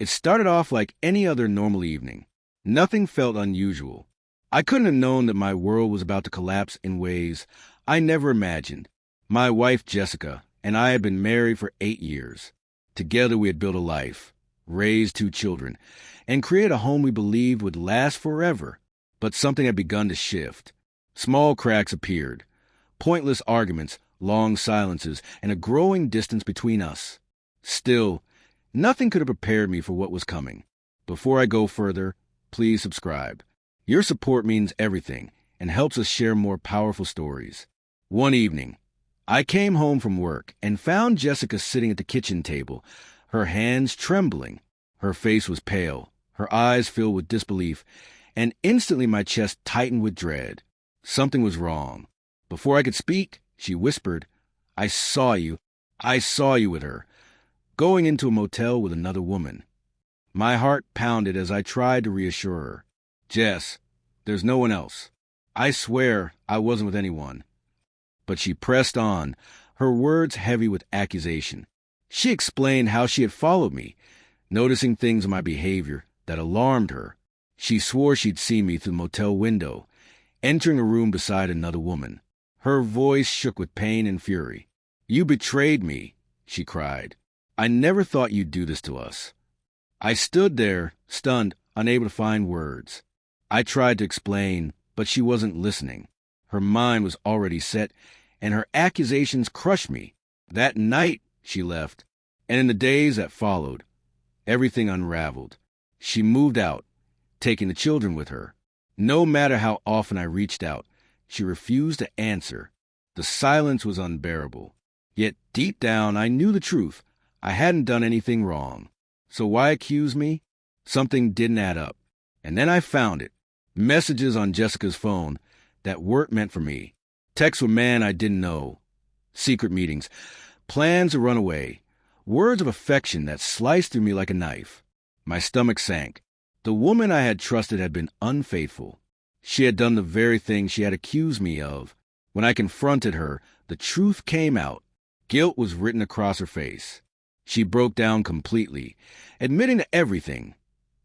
It started off like any other normal evening. Nothing felt unusual. I couldn't have known that my world was about to collapse in ways I never imagined. My wife, Jessica, and I had been married for 8 years. Together we had built a life, raised 2 children, and created a home we believed would last forever. But something had begun to shift. Small cracks appeared. Pointless arguments, long silences, and a growing distance between us. Still, nothing could have prepared me for what was coming. Before I go further, please subscribe. Your support means everything and helps us share more powerful stories. One evening, I came home from work and found Jessica sitting at the kitchen table, her hands trembling. Her face was pale, her eyes filled with disbelief, and instantly my chest tightened with dread. Something was wrong. Before I could speak, she whispered, I saw you with her, going into a motel with another woman." My heart pounded as I tried to reassure her. "Jess, there's no one else. I swear I wasn't with anyone." But she pressed on, her words heavy with accusation. She explained how she had followed me, noticing things in my behavior that alarmed her. She swore she'd seen me through the motel window, entering a room beside another woman. Her voice shook with pain and fury. "You betrayed me," she cried. "I never thought you'd do this to us." I stood there, stunned, unable to find words. I tried to explain, but she wasn't listening. Her mind was already set, and her accusations crushed me. That night, she left, and in the days that followed, everything unraveled. She moved out, taking the children with her. No matter how often I reached out, she refused to answer. The silence was unbearable. Yet deep down, I knew the truth. I hadn't done anything wrong. So why accuse me? Something didn't add up. And then I found it. Messages on Jessica's phone that weren't meant for me. Texts with man I didn't know. Secret meetings. Plans to run away. Words of affection that sliced through me like a knife. My stomach sank. The woman I had trusted had been unfaithful. She had done the very thing she had accused me of. When I confronted her, the truth came out. Guilt was written across her face. She broke down completely, admitting to everything.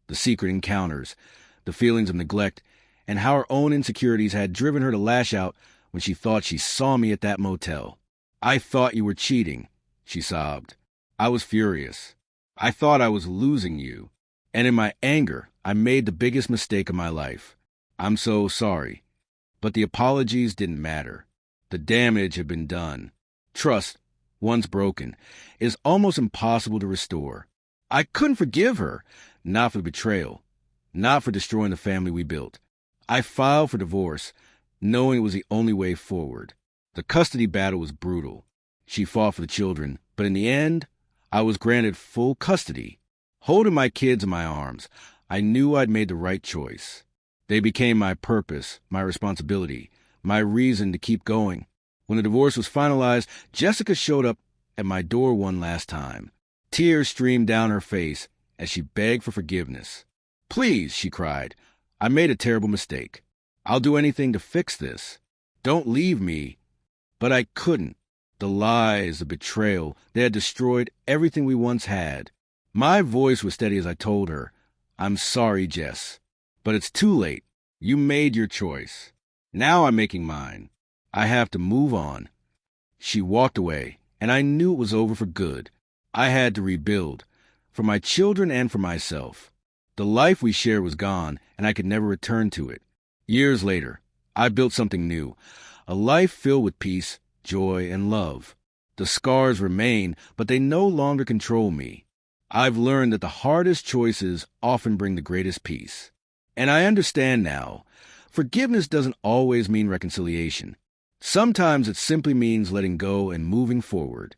The secret encounters, the feelings of neglect, and how her own insecurities had driven her to lash out when she thought she saw me at that motel. "I thought you were cheating," she sobbed. I was furious. I thought I was losing you. And in my anger, I made the biggest mistake of my life. I'm so sorry. But the apologies didn't matter. The damage had been done. Trust, once broken, is almost impossible to restore. I couldn't forgive her, not for the betrayal, not for destroying the family we built. I filed for divorce, knowing it was the only way forward. The custody battle was brutal. She fought for the children, but in the end, I was granted full custody. Holding my kids in my arms, I knew I'd made the right choice. They became my purpose, my responsibility, my reason to keep going. When the divorce was finalized, Jessica showed up at my door one last time. Tears streamed down her face as she begged for forgiveness. "Please," she cried, "I made a terrible mistake. I'll do anything to fix this. Don't leave me." But I couldn't. The lies, the betrayal, they had destroyed everything we once had. My voice was steady as I told her, "I'm sorry, Jess. But it's too late. You made your choice. Now I'm making mine. I have to move on." She walked away, and I knew it was over for good. I had to rebuild, for my children and for myself. The life we shared was gone, and I could never return to it. Years later, I built something new, a life filled with peace, joy, and love. The scars remain, but they no longer control me. I've learned that the hardest choices often bring the greatest peace. And I understand now, forgiveness doesn't always mean reconciliation. Sometimes it simply means letting go and moving forward.